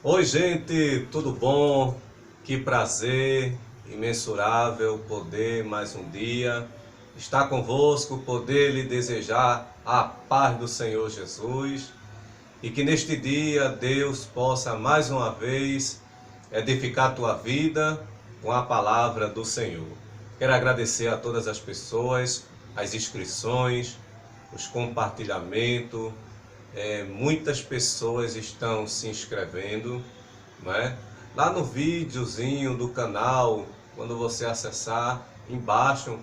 Oi, gente, tudo bom? Que prazer imensurável poder mais um dia estar convosco, poder lhe desejar a paz do Senhor Jesus e que neste dia Deus possa mais uma vez edificar a tua vida com a palavra do Senhor. Quero agradecer a todas as pessoas, as inscrições, os compartilhamentos. Muitas pessoas estão se inscrevendo, não é? Lá no videozinho do canal, quando você acessar, embaixo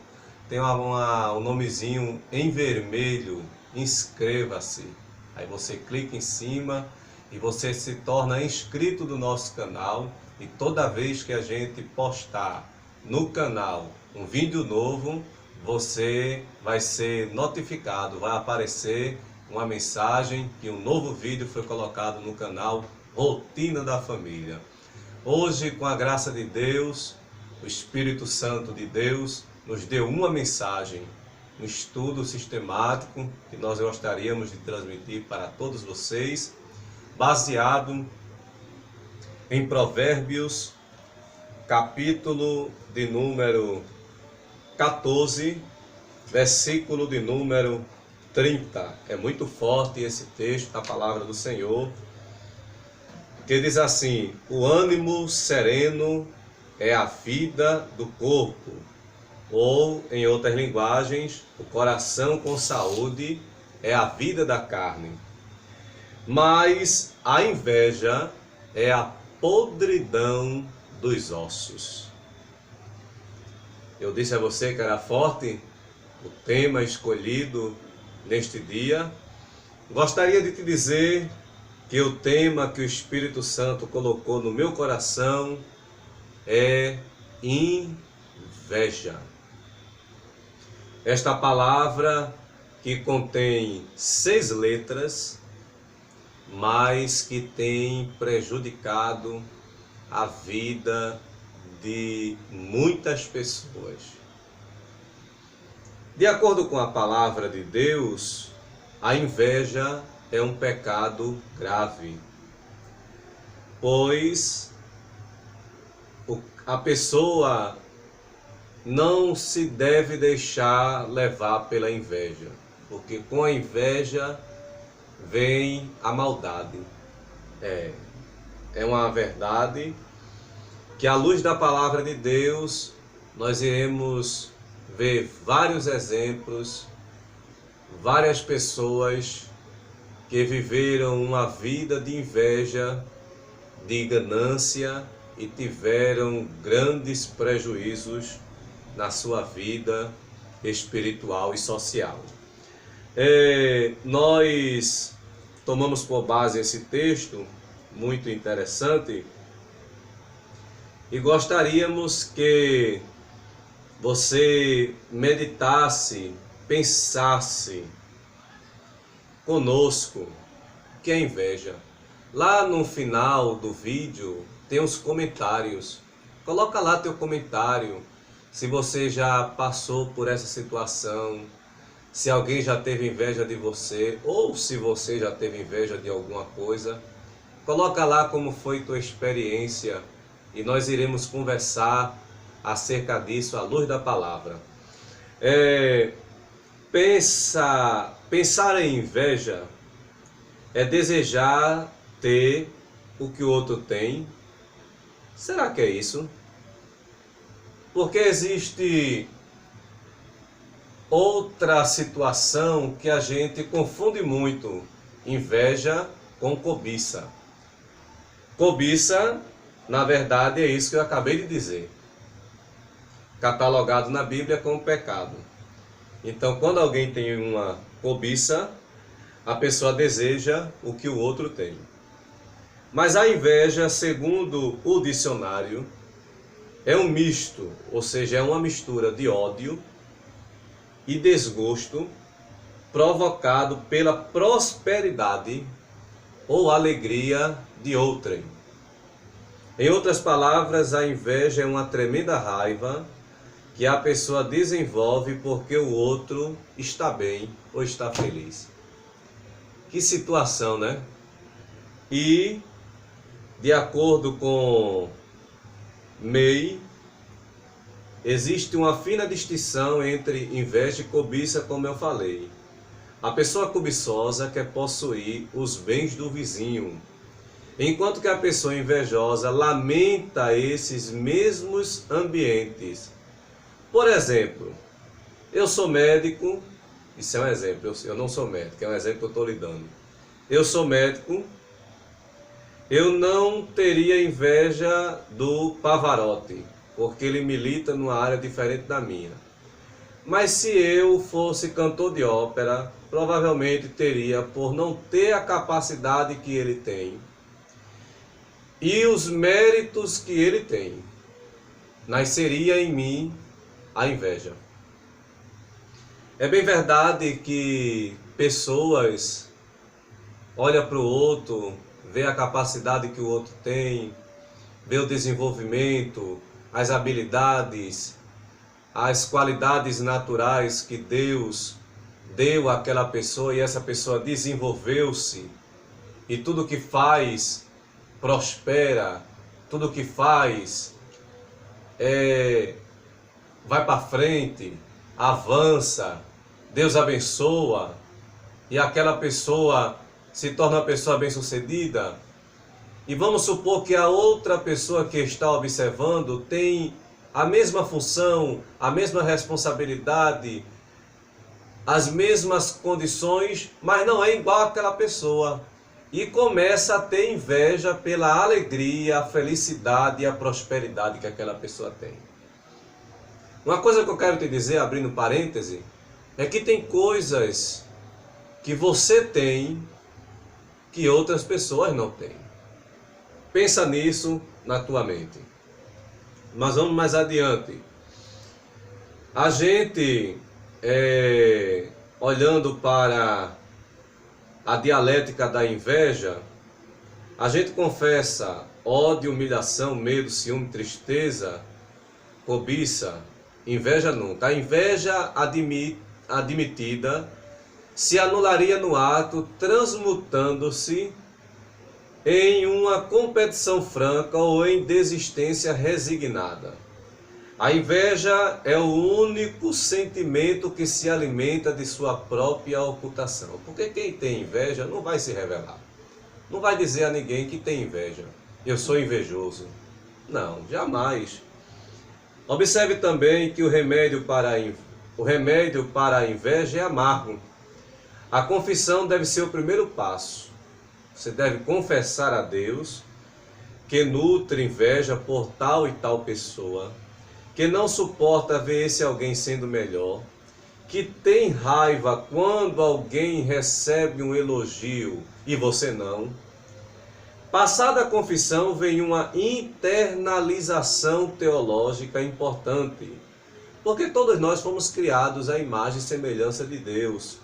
tem um nomezinho em vermelho, inscreva-se. Aí você clica em cima e você se torna inscrito do nosso canal, e toda vez que a gente postar no canal um vídeo novo, você vai ser notificado, vai aparecer uma mensagem que um novo vídeo foi colocado no canal Rotina da Família. Hoje, com a graça de Deus, o Espírito Santo de Deus nos deu uma mensagem, um estudo sistemático que nós gostaríamos de transmitir para todos vocês, baseado em Provérbios, capítulo de número 14, versículo de número 30. É muito forte esse texto da palavra do Senhor, que diz assim: o ânimo sereno é a vida do corpo, ou em outras linguagens, o coração com saúde é a vida da carne, mas a inveja é a podridão dos ossos. Eu disse a você que era forte o tema escolhido neste dia. Gostaria de te dizer que o tema que o Espírito Santo colocou no meu coração é inveja. Esta palavra que contém 6 letras, mas que tem prejudicado a vida de muitas pessoas. De acordo com a palavra de Deus, a inveja é um pecado grave, pois a pessoa não se deve deixar levar pela inveja, porque com a inveja vem a maldade. É uma verdade que, à luz da palavra de Deus, nós iremos ver vários exemplos, várias pessoas que viveram uma vida de inveja, de ganância, e tiveram grandes prejuízos na sua vida espiritual e social. Nós tomamos por base esse texto muito interessante e gostaríamos que você meditasse, pensasse conosco o que é inveja. Lá no final do vídeo tem os comentários. Coloca lá teu comentário, se você já passou por essa situação, se alguém já teve inveja de você, ou se você já teve inveja de alguma coisa. Coloca lá como foi tua experiência e nós iremos conversar acerca disso à luz da palavra. Pensar em inveja é desejar ter o que o outro tem. Será que é isso? Porque existe outra situação que a gente confunde muito: inveja com cobiça. Cobiça, na verdade, é isso que eu acabei de dizer, catalogado na Bíblia como pecado. Então, quando alguém tem uma cobiça, a pessoa deseja o que o outro tem. Mas a inveja, segundo o dicionário, é um misto, ou seja, é uma mistura de ódio e desgosto provocado pela prosperidade ou alegria de outrem. Em outras palavras, a inveja é uma tremenda raiva que a pessoa desenvolve porque o outro está bem ou está feliz. Que situação, né? E De acordo com May, existe uma fina distinção entre inveja e cobiça, como eu falei. A pessoa cobiçosa quer possuir os bens do vizinho, enquanto que a pessoa invejosa lamenta esses mesmos ambientes. Por exemplo, eu sou médico, isso é um exemplo, eu não sou médico, é um exemplo que eu estou lhe dando. Eu sou médico, eu não teria inveja do Pavarotti, porque ele milita numa área diferente da minha. Mas se eu fosse cantor de ópera, provavelmente teria, por não ter a capacidade que ele tem e os méritos que ele tem, nasceria em mim a inveja. É bem verdade que pessoas olham para o outro, vê a capacidade que o outro tem, vê o desenvolvimento, as habilidades, as qualidades naturais que Deus deu àquela pessoa e essa pessoa desenvolveu-se e tudo que faz prospera, tudo que faz vai para frente, avança, Deus abençoa e aquela pessoa se torna uma pessoa bem-sucedida. E vamos supor que a outra pessoa que está observando tem a mesma função, a mesma responsabilidade, as mesmas condições, mas não é igual àquela pessoa. E começa a ter inveja pela alegria, a felicidade e a prosperidade que aquela pessoa tem. Uma coisa que eu quero te dizer, abrindo parêntese, é que tem coisas que você tem que outras pessoas não têm. Pensa nisso na tua mente. Mas vamos mais adiante. A gente, olhando para a dialética da inveja, a gente confessa ódio, humilhação, medo, ciúme, tristeza, cobiça, inveja nunca. A inveja admitida se anularia no ato, transmutando-se em uma competição franca ou em desistência resignada. A inveja é o único sentimento que se alimenta de sua própria ocultação. Porque quem tem inveja não vai se revelar. Não vai dizer a ninguém que tem inveja. Eu sou invejoso. Não, jamais. Observe também que o remédio para a inveja é amargo. A confissão deve ser o primeiro passo. Você deve confessar a Deus que nutre inveja por tal e tal pessoa, que não suporta ver esse alguém sendo melhor, que tem raiva quando alguém recebe um elogio e você não. Passada a confissão vem uma internalização teológica importante, porque todos nós fomos criados à imagem e semelhança de Deus.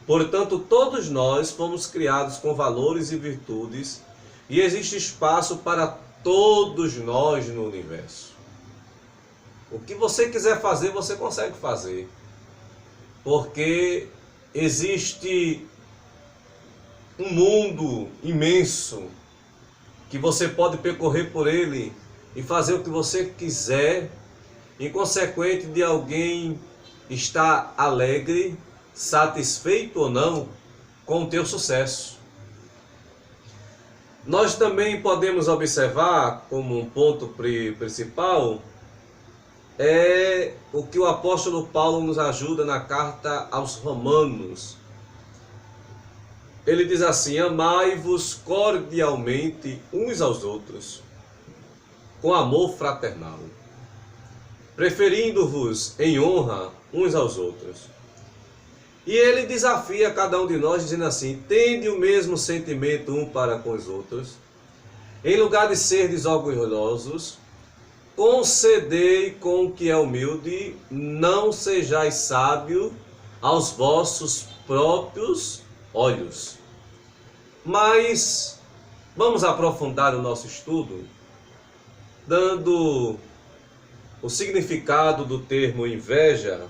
Portanto, todos nós fomos criados com valores e virtudes e existe espaço para todos nós no universo. O que você quiser fazer, você consegue fazer. Porque existe um mundo imenso que você pode percorrer por ele e fazer o que você quiser, inconsequente de alguém estar alegre, satisfeito ou não com o teu sucesso. Nós também podemos observar como um ponto principal o que o apóstolo Paulo nos ajuda na carta aos Romanos. Ele diz assim: amai-vos cordialmente uns aos outros, com amor fraternal, preferindo-vos em honra uns aos outros. E ele desafia cada um de nós dizendo assim: tende o mesmo sentimento um para com os outros, em lugar de serdes orgulhosos, concedei com o que é humilde, não sejais sábio aos vossos próprios olhos. Mas vamos aprofundar o nosso estudo, dando o significado do termo inveja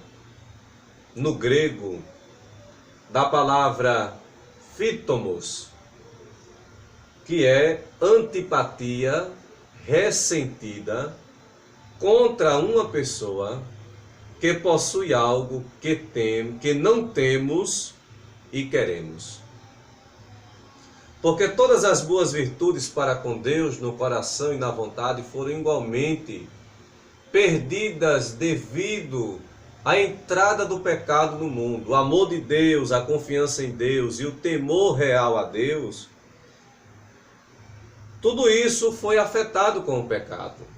no grego, da palavra phytomos. que é antipatia ressentida contra uma pessoa que possui algo que não temos e queremos. Porque todas as boas virtudes para com Deus no coração e na vontade foram igualmente perdidas devido à entrada do pecado no mundo. O amor de Deus, a confiança em Deus e o temor real a Deus, tudo isso foi afetado com o pecado.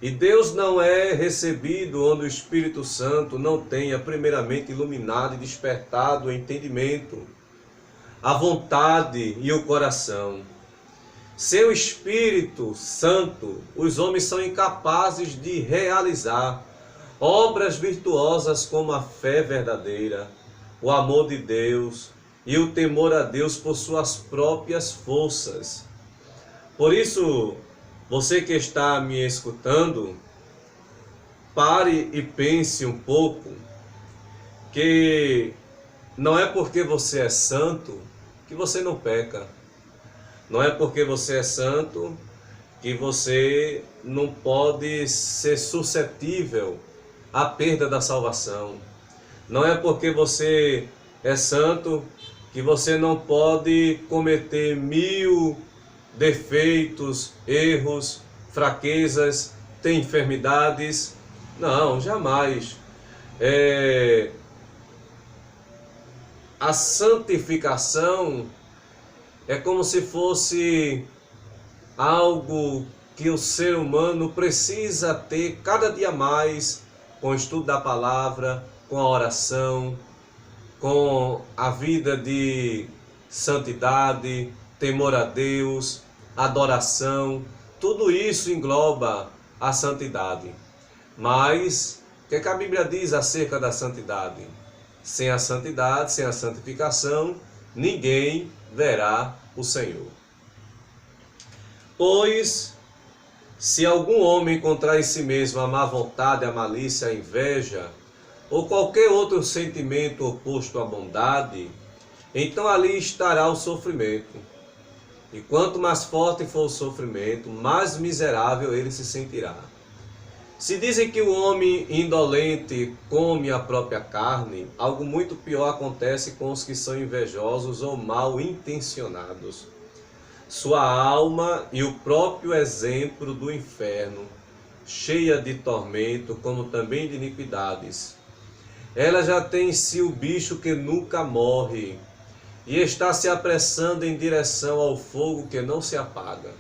E Deus não é recebido onde o Espírito Santo não tenha primeiramente iluminado e despertado o entendimento, a vontade e o coração. Sem o Espírito Santo, os homens são incapazes de realizar obras virtuosas como a fé verdadeira, o amor de Deus e o temor a Deus por suas próprias forças. Por isso, você que está me escutando, pare e pense um pouco que não é porque você é santo que você não peca. Não é porque você é santo que você não pode ser suscetível à perda da salvação. Não é porque você é santo que você não pode cometer 1000 defeitos, erros, fraquezas, ter enfermidades. Não, jamais. A santificação é como se fosse algo que o ser humano precisa ter cada dia mais com o estudo da palavra, com a oração, com a vida de santidade, temor a Deus, adoração. Tudo isso engloba a santidade. Mas o que a Bíblia diz acerca da santidade? Sem a santidade, sem a santificação, ninguém verá o Senhor. Pois, se algum homem encontrar em si mesmo a má vontade, a malícia, a inveja, ou qualquer outro sentimento oposto à bondade, então ali estará o sofrimento. E quanto mais forte for o sofrimento, mais miserável ele se sentirá. Se dizem que o homem indolente come a própria carne, algo muito pior acontece com os que são invejosos ou mal intencionados. Sua alma e o próprio exemplo do inferno, cheia de tormento, como também de iniquidades. Ela já tem em si o bicho que nunca morre, e está se apressando em direção ao fogo que não se apaga.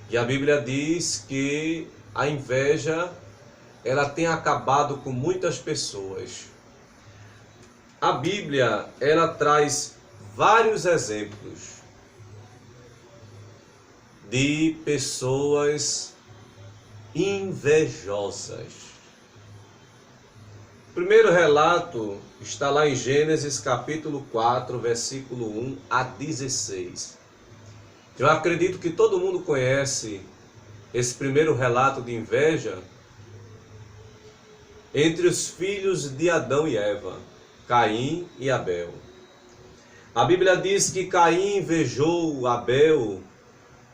E a Bíblia diz que a inveja, ela tem acabado com muitas pessoas. A Bíblia, ela traz vários exemplos de pessoas invejosas. O primeiro relato está lá em Gênesis capítulo 4, versículo 1 a 16. Eu acredito que todo mundo conhece esse primeiro relato de inveja entre os filhos de Adão e Eva, Caim e Abel. A Bíblia diz que Caim invejou Abel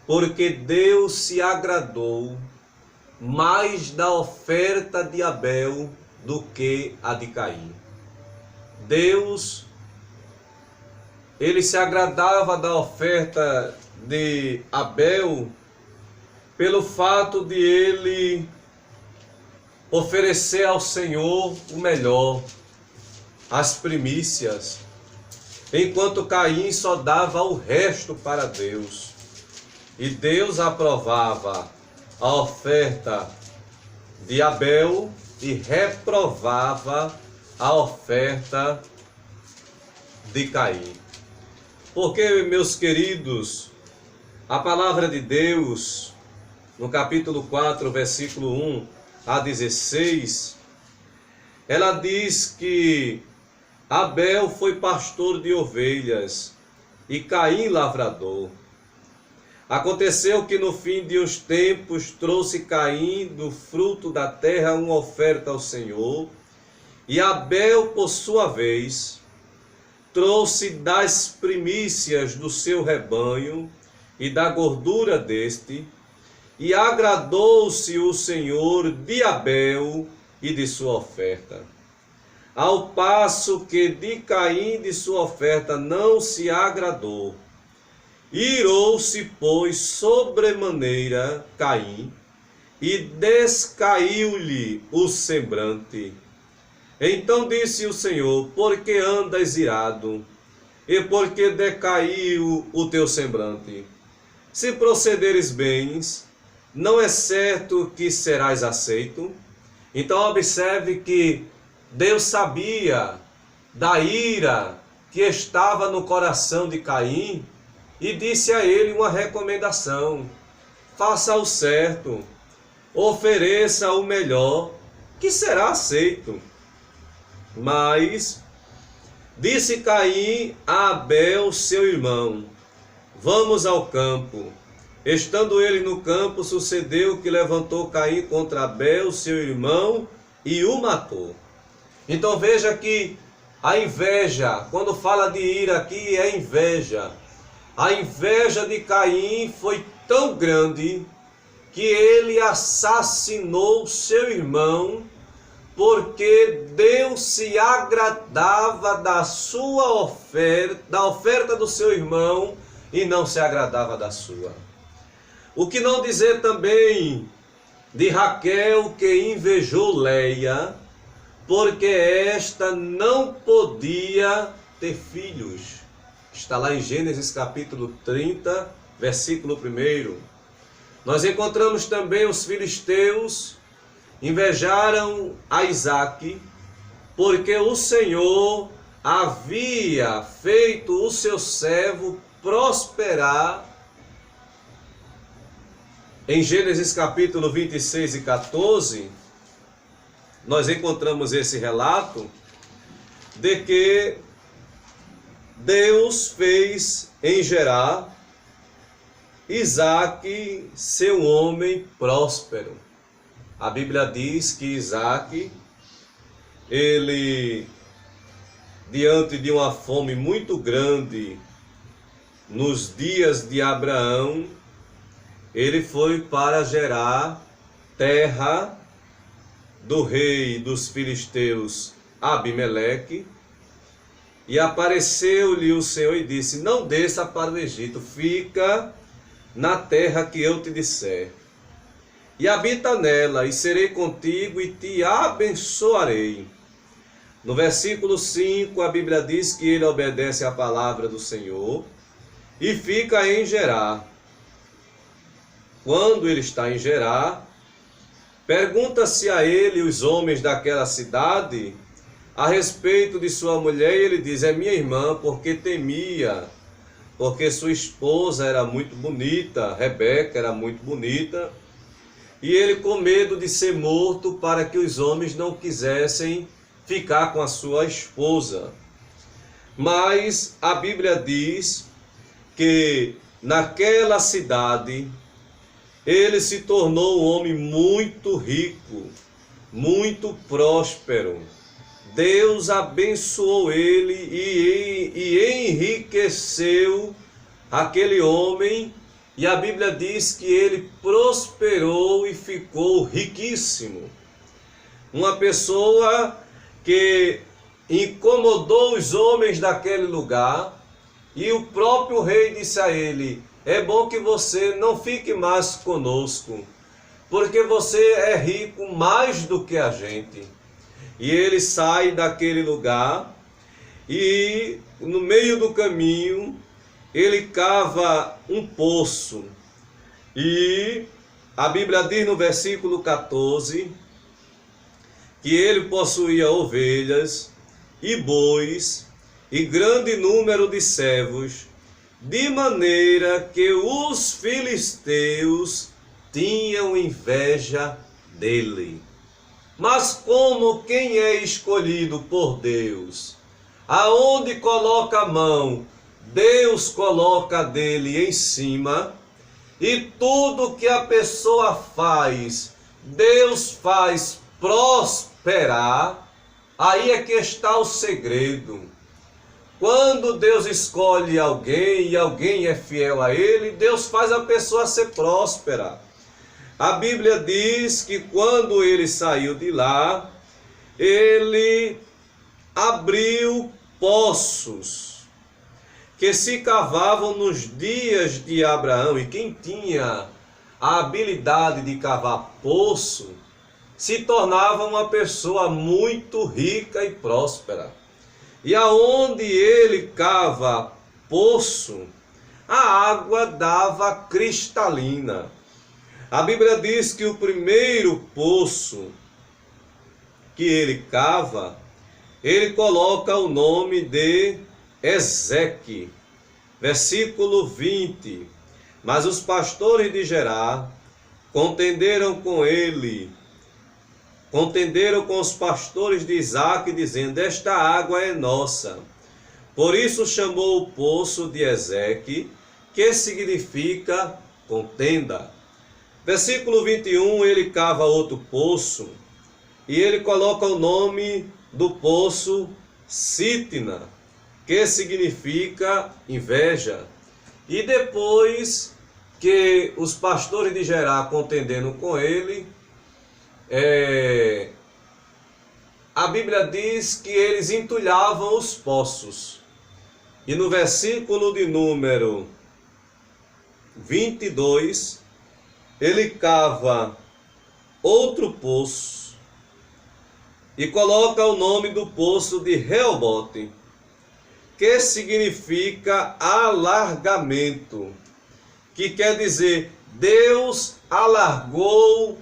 porque Deus se agradou mais da oferta de Abel do que a de Caim. Deus, ele se agradava da oferta de Abel pelo fato de ele oferecer ao Senhor o melhor, as primícias, enquanto Caim só dava o resto para Deus. E Deus aprovava a oferta de Abel e reprovava a oferta de Caim. Porque, meus queridos, a palavra de Deus, no capítulo 4, versículo 1 a 16, ela diz que Abel foi pastor de ovelhas e Caim lavrador. Aconteceu que no fim de os tempos trouxe Caim do fruto da terra uma oferta ao Senhor, e Abel, por sua vez, trouxe das primícias do seu rebanho e da gordura deste, e agradou-se o Senhor de Abel e de sua oferta, ao passo que de Caim de sua oferta não se agradou. Irou-se, pois, sobremaneira Caim, e descaiu-lhe o semblante. Então disse o Senhor: por que andas irado? E por que decaiu o teu semblante? Se procederes bens, não é certo que serás aceito? Então observe que Deus sabia da ira que estava no coração de Caim e disse a ele uma recomendação: faça o certo, ofereça o melhor, que será aceito. Mas disse Caim a Abel, seu irmão: vamos ao campo. Estando ele no campo, sucedeu que levantou Caim contra Abel, seu irmão, e o matou. Então veja que a inveja, quando fala de ira aqui, é inveja. A inveja de Caim foi tão grande que ele assassinou seu irmão, porque Deus se agradava da sua oferta, da oferta do seu irmão, e não se agradava da sua. O que não dizer também de Raquel, que invejou Leia, porque esta não podia ter filhos. Está lá em Gênesis capítulo 30, versículo 1. Nós encontramos também os filisteus invejaram a Isaque, porque o Senhor havia feito o seu servo prosperar. Em Gênesis capítulo 26 e 14, nós encontramos esse relato de que Deus fez em Gerar Isaque ser um homem próspero. A Bíblia diz que Isaque, ele, diante de uma fome muito grande, nos dias de Abraão, ele foi para Gerar, terra do rei dos filisteus Abimeleque, e apareceu-lhe o Senhor e disse: não desça para o Egito, fica na terra que eu te disser, e habita nela, e serei contigo e te abençoarei. No versículo 5, a Bíblia diz que ele obedece à palavra do Senhor e fica em Gerar. Quando ele está em Gerar, pergunta-se a ele os homens daquela cidade a respeito de sua mulher, e ele diz: é minha irmã, porque temia, porque sua esposa era muito bonita, Rebeca era muito bonita, e ele com medo de ser morto para que os homens não quisessem ficar com a sua esposa. Mas a Bíblia diz que naquela cidade ele se tornou um homem muito rico, muito próspero. Deus abençoou ele e enriqueceu aquele homem, e a Bíblia diz que ele prosperou e ficou riquíssimo. Uma pessoa que incomodou os homens daquele lugar, e o próprio rei disse a ele: é bom que você não fique mais conosco, porque você é rico mais do que a gente. E ele sai daquele lugar e no meio do caminho ele cava um poço. E a Bíblia diz no versículo 14 que ele possuía ovelhas e bois e grande número de servos, de maneira que os filisteus tinham inveja dele. Mas como quem é escolhido por Deus, aonde coloca a mão, Deus coloca dele em cima, e tudo que a pessoa faz, Deus faz prosperar. Aí é que está o segredo. Quando Deus escolhe alguém e alguém é fiel a Ele, Deus faz a pessoa ser próspera. A Bíblia diz que quando ele saiu de lá, ele abriu poços que se cavavam nos dias de Abraão. E quem tinha a habilidade de cavar poço se tornava uma pessoa muito rica e próspera. E aonde ele cava poço, a água dava cristalina. A Bíblia diz que o primeiro poço que ele cava, ele coloca o nome de Ezeque. Versículo 20. Mas os pastores de Gerar contenderam com os pastores de Isaque, dizendo: esta água é nossa. Por isso chamou o poço de Ezeque, que significa contenda. Versículo 21, ele cava outro poço, e ele coloca o nome do poço Sitna, que significa inveja. E depois que os pastores de Gerar contendendo com ele, a Bíblia diz que eles entulhavam os poços. E no versículo de número 22, ele cava outro poço e coloca o nome do poço de Reobote, que significa alargamento, que quer dizer Deus alargou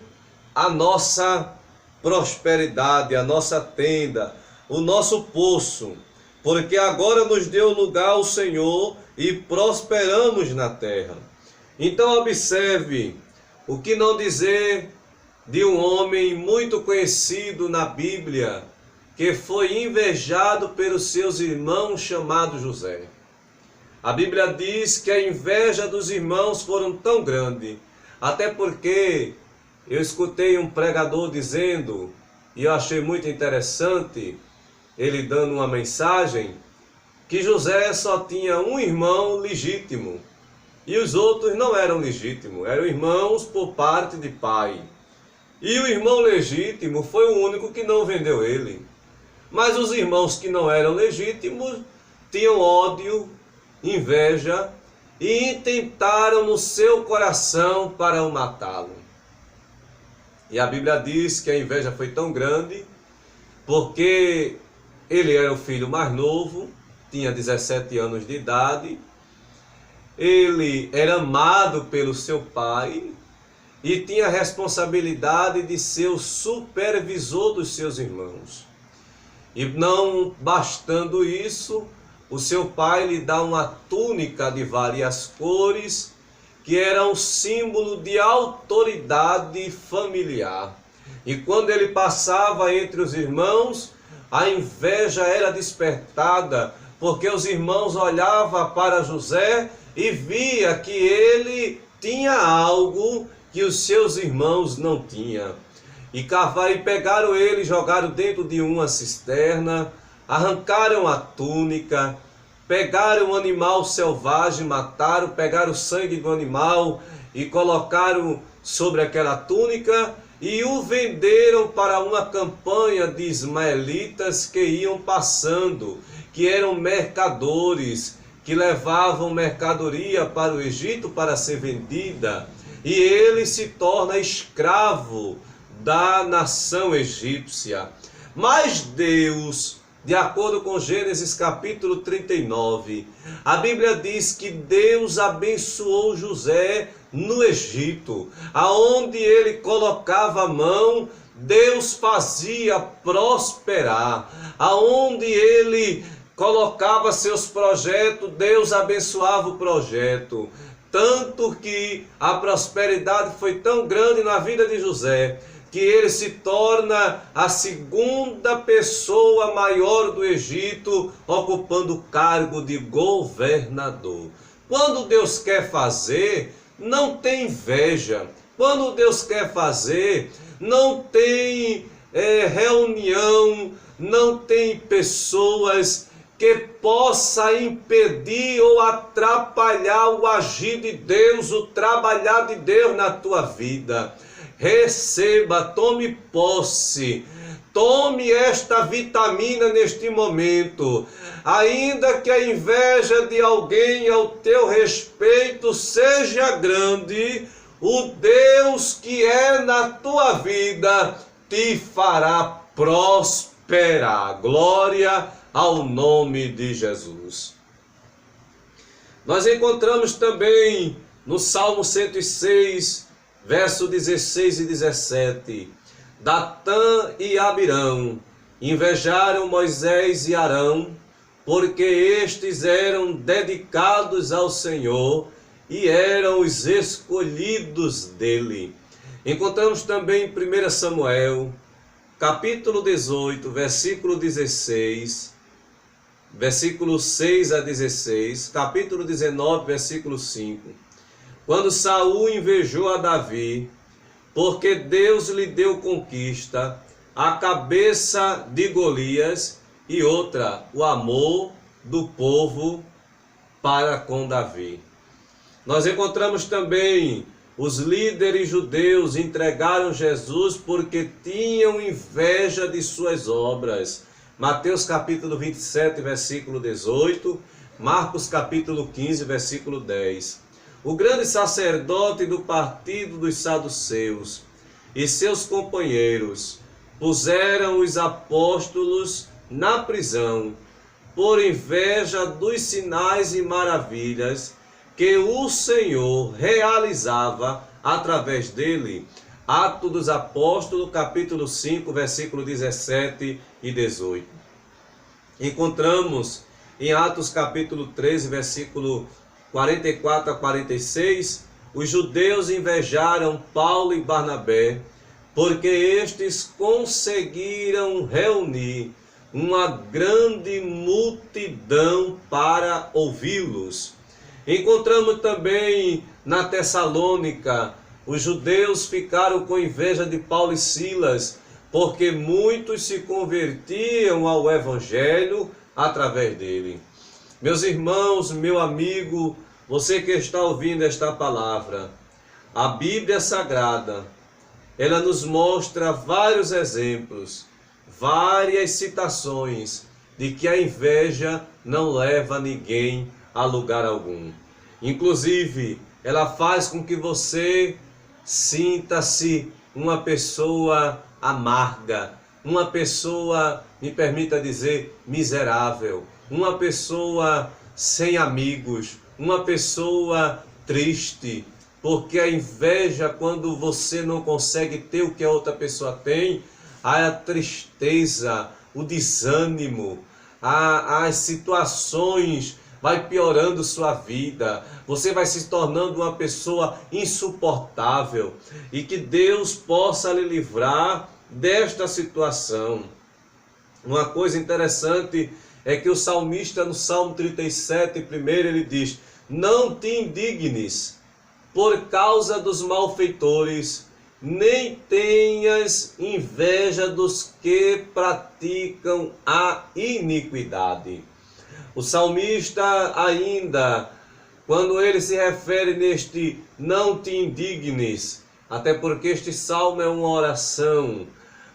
a nossa prosperidade, a nossa tenda, o nosso poço, porque agora nos deu lugar o Senhor e prosperamos na terra. Então observe o que não dizer de um homem muito conhecido na Bíblia, que foi invejado pelos seus irmãos, chamado José. A Bíblia diz que a inveja dos irmãos foram tão grande, até porque eu escutei um pregador dizendo, e eu achei muito interessante, ele dando uma mensagem, que José só tinha um irmão legítimo, e os outros não eram legítimos, eram irmãos por parte de pai. E o irmão legítimo foi o único que não vendeu ele. Mas os irmãos que não eram legítimos tinham ódio, inveja e intentaram no seu coração para o matá-lo. E a Bíblia diz que a inveja foi tão grande porque ele era o filho mais novo, tinha 17 anos de idade, ele era amado pelo seu pai e tinha a responsabilidade de ser o supervisor dos seus irmãos. E não bastando isso, o seu pai lhe dá uma túnica de várias cores, que era um símbolo de autoridade familiar. E quando ele passava entre os irmãos, a inveja era despertada, porque os irmãos olhavam para José e via que ele tinha algo que os seus irmãos não tinham. E pegaram ele e jogaram dentro de uma cisterna, arrancaram a túnica, pegaram um animal selvagem, mataram, pegaram o sangue do animal e colocaram sobre aquela túnica e o venderam para uma campanha de ismaelitas que iam passando, que eram mercadores, que levavam mercadoria para o Egito para ser vendida, e ele se torna escravo da nação egípcia. Mas Deus, de acordo com Gênesis capítulo 39, a Bíblia diz que Deus abençoou José no Egito, aonde ele colocava a mão, Deus fazia prosperar, aonde ele colocava seus projetos, Deus abençoava o projeto. Tanto que a prosperidade foi tão grande na vida de José, que ele se torna a segunda pessoa maior do Egito, ocupando o cargo de governador. Quando Deus quer fazer, não tem inveja. Quando Deus quer fazer, não tem reunião, não tem pessoas que possa impedir ou atrapalhar o agir de Deus, o trabalhar de Deus na tua vida. Receba, tome posse, tome esta vitamina neste momento. Ainda que a inveja de alguém ao teu respeito seja grande, o Deus que é na tua vida te fará prosperar. Glória ao nome de Jesus. Nós encontramos também no Salmo 106, verso 16 e 17, Datã e Abirão invejaram Moisés e Arão, porque estes eram dedicados ao Senhor e eram os escolhidos dele. Encontramos também em 1 Samuel, capítulo 18, versículo 16, versículo 6 a 16, capítulo 19, versículo 5. Quando Saul invejou a Davi, porque Deus lhe deu conquista, a cabeça de Golias, e outra, o amor do povo para com Davi. Nós encontramos também os líderes judeus entregaram Jesus porque tinham inveja de suas obras. Mateus capítulo 27, versículo 18, Marcos capítulo 15, versículo 10. O grande sacerdote do partido dos saduceus e seus companheiros puseram os apóstolos na prisão por inveja dos sinais e maravilhas que o Senhor realizava através dele. Atos dos Apóstolos, capítulo 5, versículo 17 e 18. Encontramos em Atos capítulo 13, versículo 44 a 46, os judeus invejaram Paulo e Barnabé, porque estes conseguiram reunir uma grande multidão para ouvi-los. Encontramos também na Tessalônica, os judeus ficaram com inveja de Paulo e Silas, porque muitos se convertiam ao Evangelho através dele. Meus irmãos, meu amigo, você que está ouvindo esta palavra, a Bíblia Sagrada, ela nos mostra vários exemplos, várias citações de que a inveja não leva ninguém a lugar algum. Inclusive, ela faz com que você sinta-se uma pessoa amarga, uma pessoa, me permita dizer, miserável, uma pessoa sem amigos, uma pessoa triste, porque a inveja, quando você não consegue ter o que a outra pessoa tem, a tristeza, o desânimo, as situações vai piorando sua vida, você vai se tornando uma pessoa insuportável, e que Deus possa lhe livrar desta situação. Uma coisa interessante é que o salmista no Salmo 37, primeiro ele diz: não te indignes por causa dos malfeitores, nem tenhas inveja dos que praticam a iniquidade. O salmista ainda, quando ele se refere neste não te indignes, até porque este salmo é uma oração,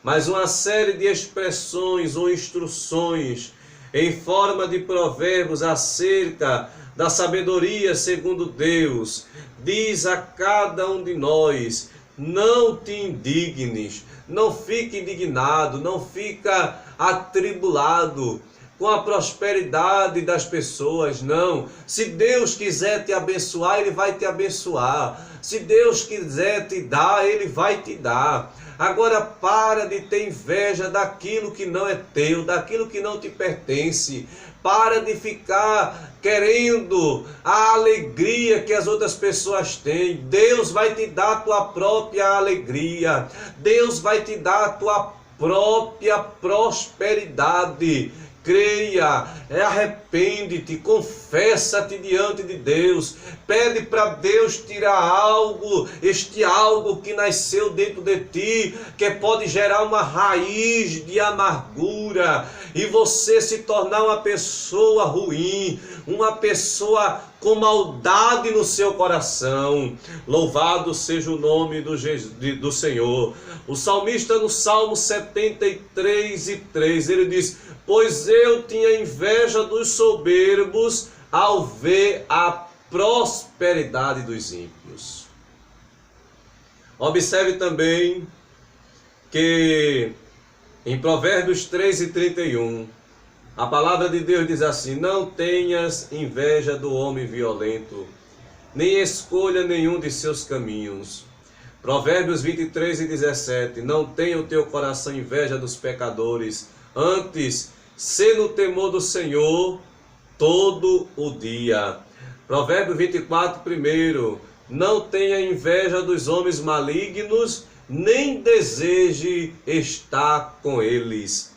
mas uma série de expressões ou instruções em forma de provérbios acerca da sabedoria segundo Deus, diz a cada um de nós: não te indignes, não fique indignado, não fica atribulado com a prosperidade das pessoas, não. Se Deus quiser te abençoar, Ele vai te abençoar. Se Deus quiser te dar, Ele vai te dar. Agora para de ter inveja daquilo que não é teu, daquilo que não te pertence. Para de ficar querendo a alegria que as outras pessoas têm. Deus vai te dar a tua própria alegria. Deus vai te dar a tua própria prosperidade. Creia, arrepende-te, confessa-te diante de Deus, pede para Deus tirar algo, este algo que nasceu dentro de ti, que pode gerar uma raiz de amargura, e você se tornar uma pessoa ruim, uma pessoa com maldade no seu coração. Louvado seja o nome do Senhor. O salmista no Salmo 73:3, ele diz: pois eu tinha inveja dos soberbos ao ver a prosperidade dos ímpios. Observe também que em Provérbios 3:31, a palavra de Deus diz assim: não tenhas inveja do homem violento, nem escolha nenhum de seus caminhos. Provérbios 23:17, não tenha o teu coração inveja dos pecadores, antes, sê no temor do Senhor todo o dia. Provérbios 24:1, não tenha inveja dos homens malignos, nem deseje estar com eles.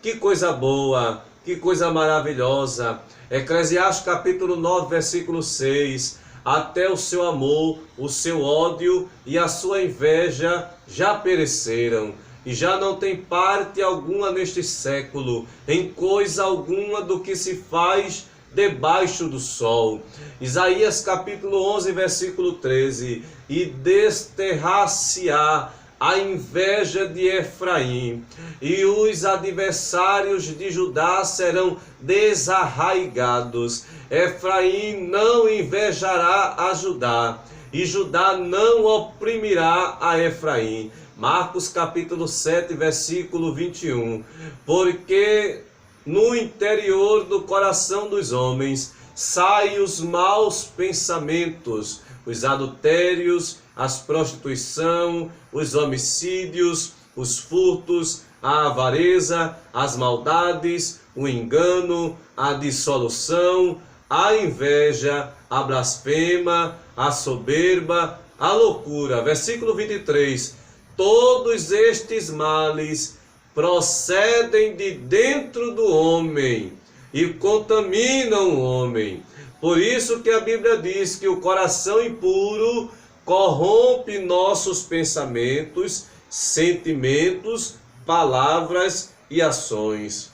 Que coisa boa, que coisa maravilhosa. Eclesiastes capítulo 9, versículo 6. Até o seu amor, o seu ódio e a sua inveja já pereceram, e já não tem parte alguma neste século, em coisa alguma do que se faz debaixo do sol. Isaías capítulo 11, versículo 13. E desterrar-se-á a inveja de Efraim, e os adversários de Judá serão desarraigados. Efraim não invejará a Judá, e Judá não oprimirá a Efraim. Marcos capítulo 7, versículo 21. Porque no interior do coração dos homens saem os maus pensamentos, os adultérios, as prostituição, os homicídios, os furtos, a avareza, as maldades, o engano, a dissolução, a inveja, a blasfema, a soberba, a loucura. Versículo 23. Todos estes males procedem de dentro do homem e contaminam o homem. Por isso que a Bíblia diz que o coração impuro corrompe nossos pensamentos, sentimentos, palavras e ações.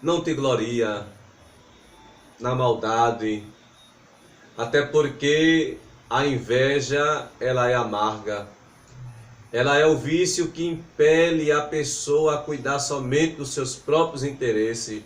Não te gloria na maldade, até porque a inveja, ela é amarga. Ela é o vício que impele a pessoa a cuidar somente dos seus próprios interesses.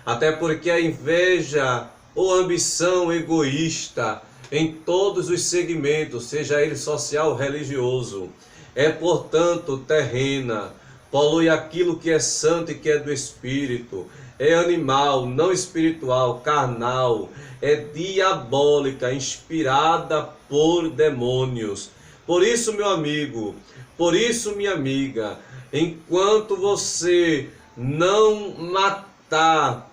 Até porque a inveja ou ambição egoísta em todos os segmentos, seja ele social ou religioso, é portanto terrena, polui aquilo que é santo e que é do Espírito, é animal, não espiritual, carnal, é diabólica, inspirada por demônios. Por isso, meu amigo, por isso, minha amiga, enquanto você não matar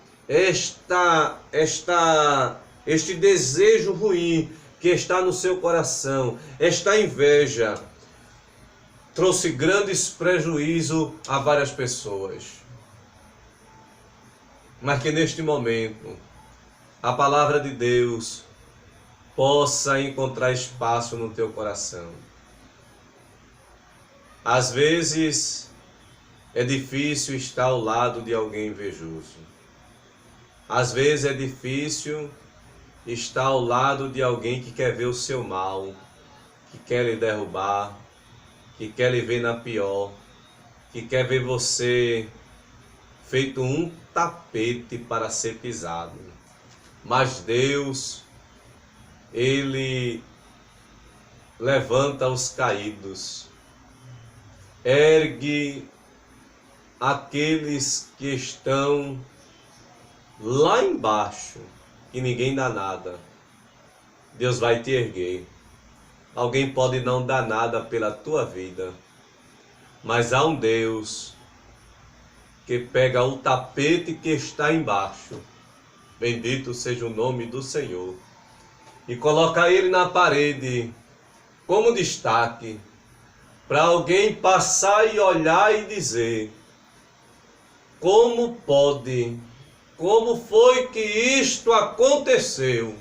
este desejo ruim que está no seu coração, esta inveja, trouxe grandes prejuízos a várias pessoas. Mas que neste momento a palavra de Deus possa encontrar espaço no teu coração. Às vezes é difícil estar ao lado de alguém invejoso. Às vezes é difícil estar ao lado de alguém que quer ver o seu mal, que quer lhe derrubar, que quer lhe ver na pior, que quer ver você feito um tapete para ser pisado. Mas Deus, Ele levanta os caídos, ergue aqueles que estão lá embaixo, e ninguém dá nada. Deus vai te erguer. Alguém pode não dar nada pela tua vida, mas há um Deus que pega o tapete que está embaixo, bendito seja o nome do Senhor, e coloca ele na parede como destaque, para alguém passar e olhar e dizer: como pode? Como foi que isto aconteceu?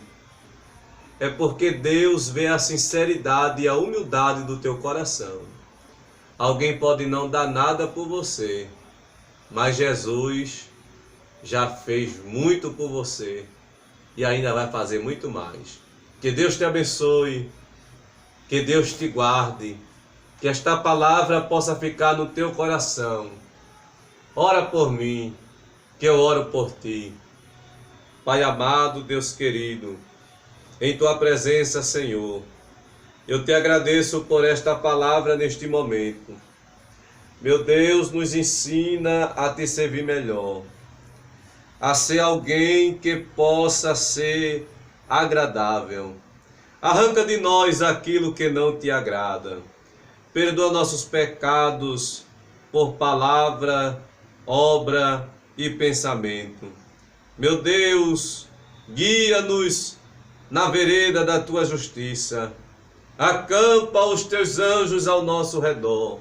É porque Deus vê a sinceridade e a humildade do teu coração. Alguém pode não dar nada por você, mas Jesus já fez muito por você e ainda vai fazer muito mais. Que Deus te abençoe, que Deus te guarde, que esta palavra possa ficar no teu coração. Ora por mim, que eu oro por ti. Pai amado, Deus querido, em tua presença, Senhor, eu te agradeço por esta palavra neste momento. Meu Deus, nos ensina a te servir melhor, a ser alguém que possa ser agradável. Arranca de nós aquilo que não te agrada. Perdoa nossos pecados por palavra, obra e pensamento. Meu Deus, guia-nos na vereda da tua justiça. Acampa os teus anjos ao nosso redor.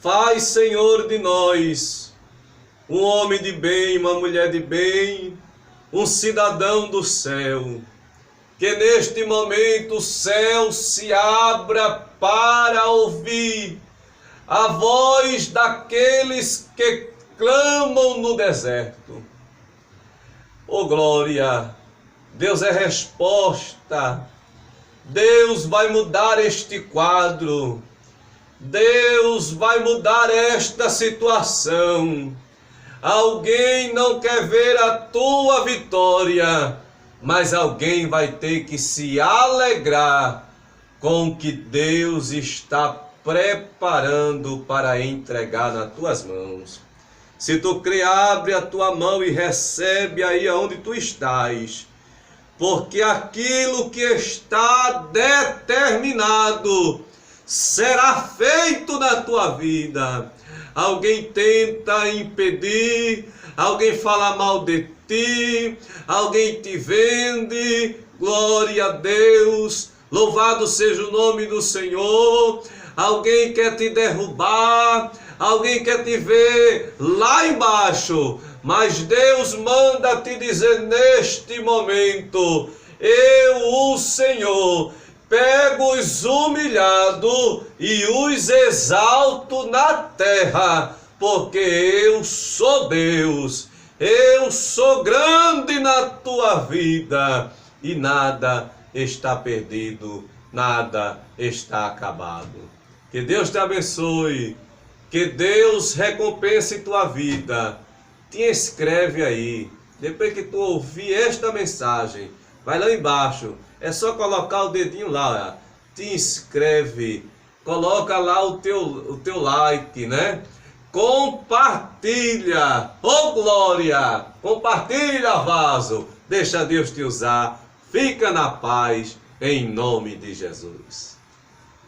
Faz, Senhor, de nós um homem de bem, uma mulher de bem, um cidadão do céu. Que neste momento o céu se abra para ouvir a voz daqueles que clamam no deserto. Oh glória! Deus é resposta. Deus vai mudar este quadro. Deus vai mudar esta situação. Alguém não quer ver a tua vitória, mas alguém vai ter que se alegrar com o que Deus está preparando para entregar nas tuas mãos. Se tu crê, abre a tua mão e recebe aí aonde tu estás, porque aquilo que está determinado será feito na tua vida. Alguém tenta impedir, alguém fala mal de ti, alguém te vende, glória a Deus, louvado seja o nome do Senhor. Alguém quer te derrubar, alguém quer te ver lá embaixo, mas Deus manda te dizer neste momento: eu, o Senhor, pego os humilhados e os exalto na terra, porque eu sou Deus, eu sou grande na tua vida e nada está perdido, nada está acabado. Que Deus te abençoe, que Deus recompense tua vida. Te inscreve aí, depois que tu ouvir esta mensagem, vai lá embaixo, é só colocar o dedinho lá, te inscreve, coloca lá o teu like, né? Compartilha, oh glória, compartilha, vaso, deixa Deus te usar, fica na paz, em nome de Jesus.